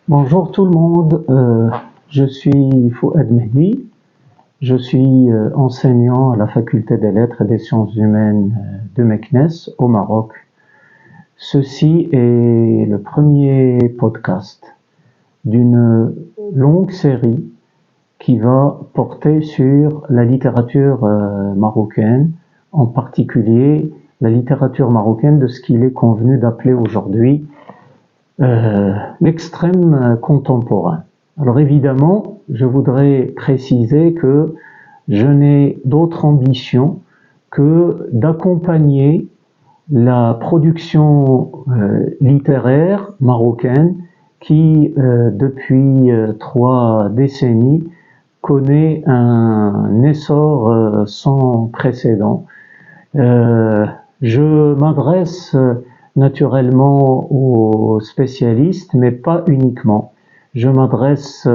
Bonjour tout le monde, je suis Fouad Mehdi, je suis enseignant à la faculté des lettres et des sciences humaines de Meknès au Maroc. Ceci est le premier podcast d'une longue série qui va porter sur la littérature marocaine, en particulier la littérature marocaine de ce qu'il est convenu d'appeler aujourd'hui l'extrême contemporain. Alors évidemment, je voudrais préciser que je n'ai d'autre ambition que d'accompagner la production littéraire marocaine qui, depuis 3 décennies, connaît un essor sans précédent. Je m'adresse naturellement aux spécialistes, mais pas uniquement. Je m'adresse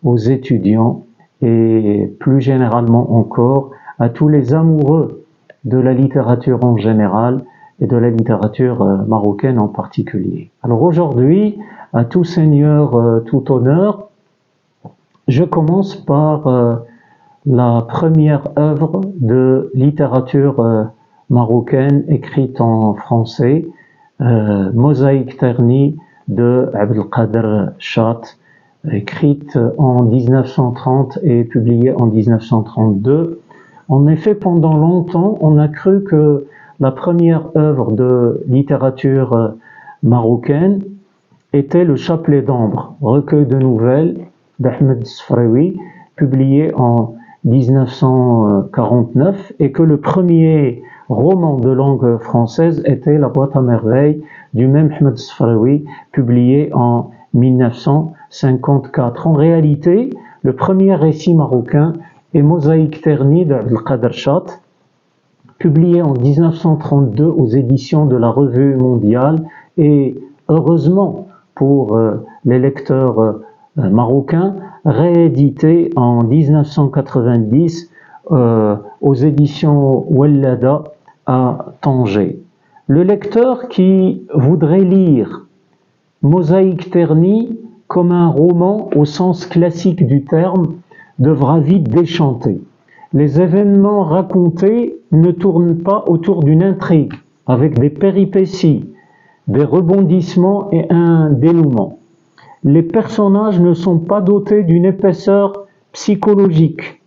aux étudiants et plus généralement encore à tous les amoureux de la littérature en général et de la littérature marocaine en particulier. Alors aujourd'hui, à tout seigneur, tout honneur, je commence par la première œuvre de littérature marocaine écrite en français, Mosaïque ternie de Abdelkader Chat, écrite en 1930 et publiée en 1932. En effet, pendant longtemps, on a cru que la première œuvre de littérature marocaine était le Chapelet d'Ambre, recueil de nouvelles d'Ahmed Sfraoui, publié en 1949, et que le premier roman de langue française était La boîte à merveilles du même Ahmed Sfraoui, publié en 1954. En réalité, le premier récit marocain est Mosaïque ternie d'Abdelkader Chat, publié en 1932 aux éditions de la Revue mondiale, et heureusement pour les lecteurs marocains, réédité en 1990 aux éditions Wallada à Tanger. Le lecteur qui voudrait lire Mosaïque ternie comme un roman au sens classique du terme devra vite déchanter. Les événements racontés ne tournent pas autour d'une intrigue, avec des péripéties, des rebondissements et un dénouement. Les personnages ne sont pas dotés d'une épaisseur psychologique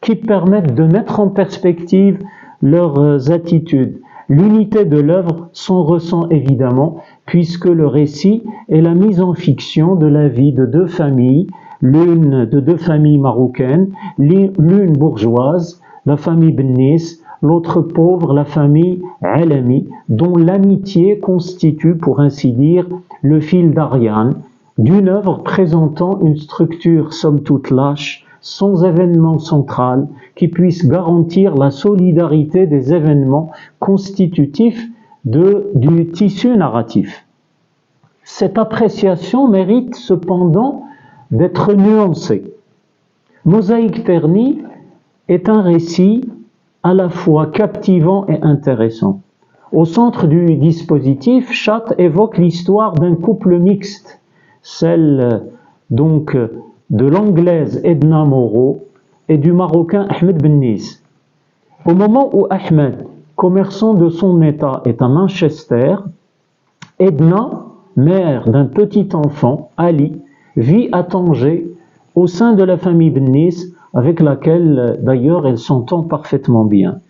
qui permettent de mettre en perspective leurs attitudes. L'unité de l'œuvre s'en ressent évidemment, puisque le récit est la mise en fiction de la vie de 2 familles, l'une de 2 familles marocaines, l'une bourgeoise, la famille Bennis, l'autre pauvre, la famille Alami, dont l'amitié constitue, pour ainsi dire, le fil d'Ariane, d'une œuvre présentant une structure somme toute lâche, sans événement central, qui puisse garantir la solidarité des événements constitutifs du tissu narratif. Cette appréciation mérite cependant d'être nuancée. Mosaïque ternie est un récit à la fois captivant et intéressant. Au centre du dispositif, Chat évoque l'histoire d'un couple mixte, celle donc de l'anglaise Edna Moreau et du marocain Ahmed Bennis. Au moment où Ahmed, commerçant de son état, est à Manchester, Edna, mère d'un petit enfant, Ali, vit à Tanger au sein de la famille Bennis, avec laquelle d'ailleurs elle s'entend parfaitement bien.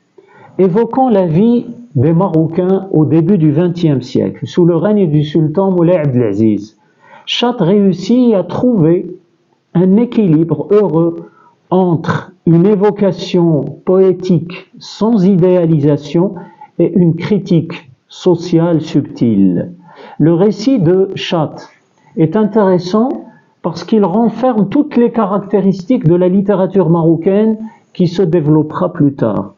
Évoquant la vie des Marocains au début du XXe siècle, sous le règne du sultan Moulay Abdelaziz, Chat réussit à trouver un équilibre heureux entre une évocation poétique sans idéalisation et une critique sociale subtile. Le récit de Chat est intéressant parce qu'il renferme toutes les caractéristiques de la littérature marocaine qui se développera plus tard.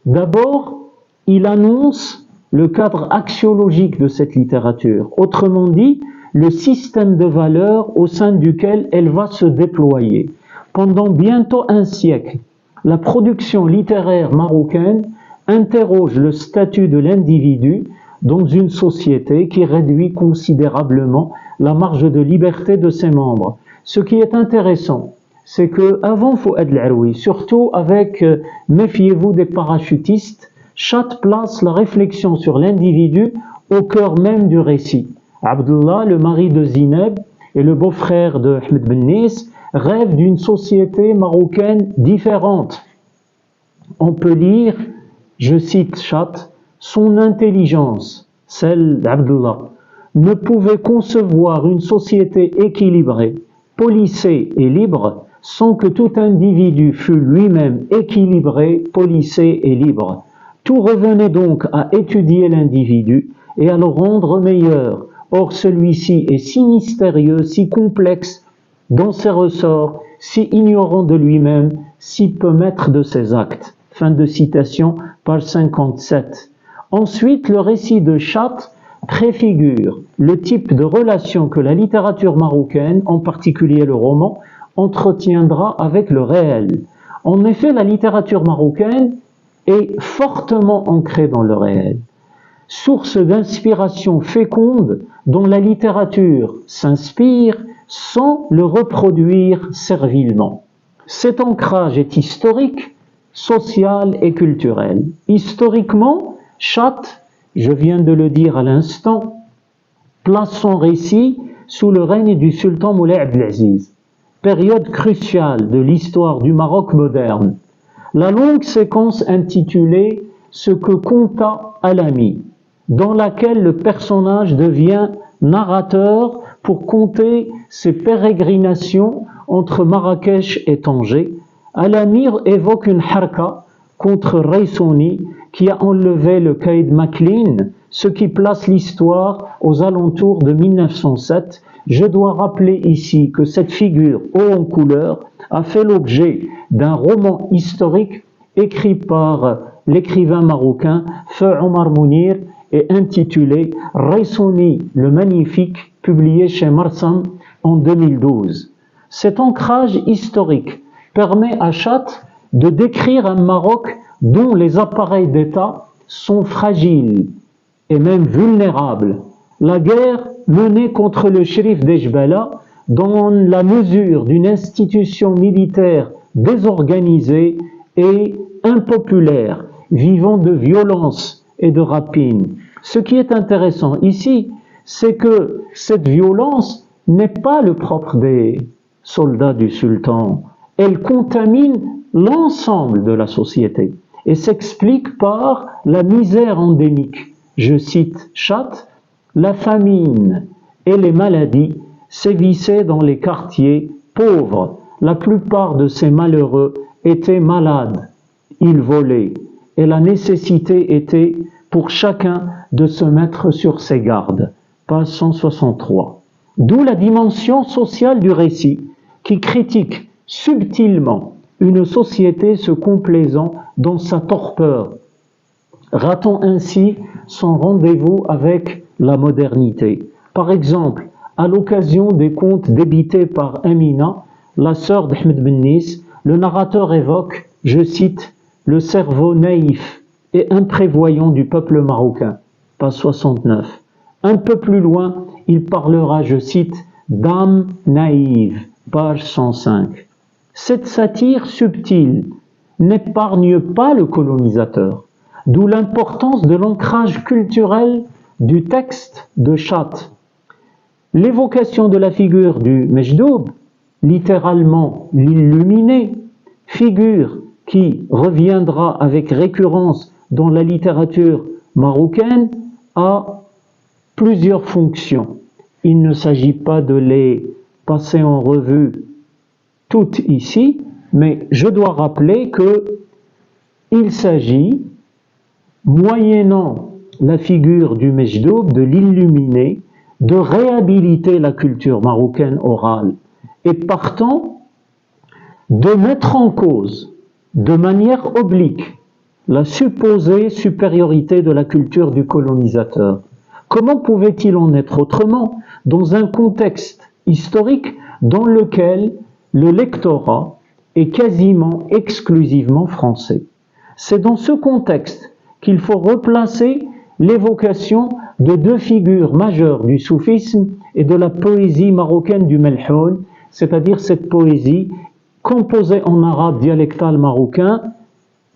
D'abord, il annonce le cadre axiologique de cette littérature, autrement dit, le système de valeurs au sein duquel elle va se déployer. Pendant bientôt un siècle, la production littéraire marocaine interroge le statut de l'individu dans une société qui réduit considérablement la marge de liberté de ses membres. Ce qui est intéressant, c'est que avant Fouad El-Aroui, surtout avec méfiez-vous des parachutistes, Chat place la réflexion sur l'individu au cœur même du récit. Abdullah, le mari de Zineb et le beau-frère de Ahmed Bennis, rêvent d'une société marocaine différente. On peut lire, je cite Chat, son intelligence, celle d'Abdullah, ne pouvait concevoir une société équilibrée, policée et libre sans que tout individu fût lui-même équilibré, policé et libre. Tout revenait donc à étudier l'individu et à le rendre meilleur. Or celui-ci est si mystérieux, si complexe dans ses ressorts, si ignorant de lui-même, si peu maître de ses actes. Fin de citation, page 57. Ensuite, le récit de Chat préfigure le type de relation que la littérature marocaine, en particulier le roman, entretiendra avec le réel. En effet, la littérature marocaine est fortement ancrée dans le réel. Source d'inspiration féconde dont la littérature s'inspire sans le reproduire servilement. Cet ancrage est historique, social et culturel. Historiquement, Chat, je viens de le dire à l'instant, place son récit sous le règne du sultan Moulay Abdelaziz, période cruciale de l'histoire du Maroc moderne. La longue séquence intitulée « Ce que conta Alami », dans laquelle le personnage devient narrateur pour conter ses pérégrinations entre Marrakech et Tanger. Alami évoque une harka contre Reissoni qui a enlevé le caïd Maclean, ce qui place l'histoire aux alentours de 1907. Je dois rappeler ici que cette figure haut en couleur a fait l'objet d'un roman historique écrit par l'écrivain marocain Feu Omar Mounir et intitulé Reissoni le Magnifique, publié chez Marsam en 2012. Cet ancrage historique permet à Chat de décrire un Maroc dont les appareils d'État sont fragiles et même vulnérables. La guerre menée contre le shérif d'Ejbala dans la mesure d'une institution militaire désorganisée et impopulaire, vivant de violence et de rapine. Ce qui est intéressant ici, c'est que cette violence n'est pas le propre des soldats du sultan. Elle contamine l'ensemble de la société et s'explique par la misère endémique. Je cite Chat, la famine et les maladies sévissaient dans les quartiers pauvres. La plupart de ces malheureux étaient malades, ils volaient, et la nécessité était pour chacun de se mettre sur ses gardes. Page 163. D'où la dimension sociale du récit, qui critique subtilement une société se complaisant dans sa torpeur, ratant ainsi son rendez-vous avec la modernité. Par exemple, à l'occasion des contes débités par Amina, la sœur d'Ahmed Bennis, le narrateur évoque, je cite, le cerveau naïf et imprévoyant du peuple marocain, page 69. Un peu plus loin, il parlera, je cite, d'âme naïve, page 105. Cette satire subtile n'épargne pas le colonisateur, d'où l'importance de l'ancrage culturel du texte de Chat. L'évocation de la figure du Mejdoub, littéralement l'illuminé, figure qui reviendra avec récurrence dans la littérature marocaine, a plusieurs fonctions. Il ne s'agit pas de les passer en revue toutes ici, mais je dois rappeler qu'il s'agit, moyennant la figure du Mejdoub, de l'illuminé, de réhabiliter la culture marocaine orale et partant de mettre en cause de manière oblique la supposée supériorité de la culture du colonisateur. Comment pouvait-il en être autrement dans un contexte historique dans lequel le lectorat est quasiment exclusivement français? C'est dans ce contexte qu'il faut replacer l'évocation de deux figures majeures du soufisme et de la poésie marocaine du Melhoun, c'est-à-dire cette poésie composée en arabe dialectal marocain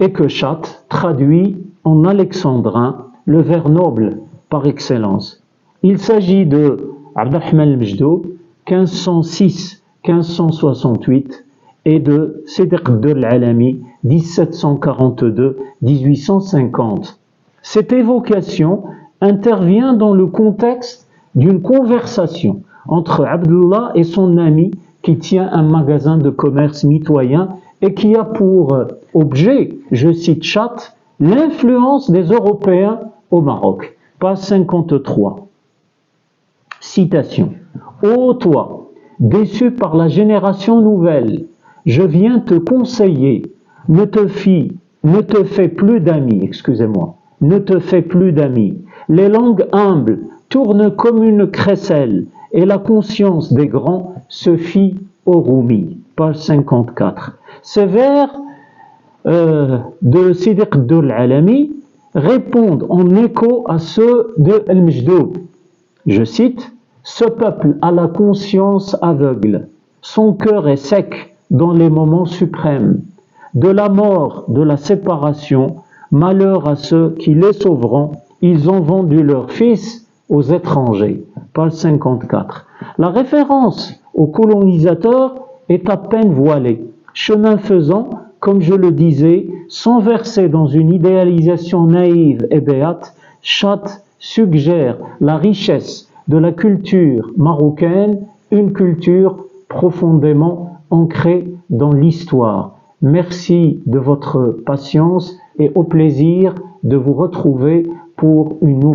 et que Chat traduit en alexandrin, le vers noble par excellence. Il s'agit de Abdelrahman al-Majdoub, 1506-1568, et de Sidq al-Alami, 1742-1850. Cette évocation intervient dans le contexte d'une conversation entre Abdullah et son ami qui tient un magasin de commerce mitoyen et qui a pour objet, je cite Chat, l'influence des Européens au Maroc. Page 53. Citation. Ô toi, déçu par la génération nouvelle, je viens te conseiller, ne te fais plus d'amis, ne te fais plus d'amis. Les langues humbles tournent comme une crécelle et la conscience des grands se fie au Roumi. Page 54. Ces vers de Sidq al-Alami répondent en écho à ceux de Al-Majdoub. Je cite, « Ce peuple a la conscience aveugle, son cœur est sec dans les moments suprêmes. De la mort, de la séparation, malheur à ceux qui les sauveront, ils ont vendu leurs fils aux étrangers. » Page 54. La référence aux colonisateurs est à peine voilée. Chemin faisant, comme je le disais, sans verser dans une idéalisation naïve et béate, Chat suggère la richesse de la culture marocaine, une culture profondément ancrée dans l'histoire. Merci de votre patience et au plaisir de vous retrouver pour une nouvelle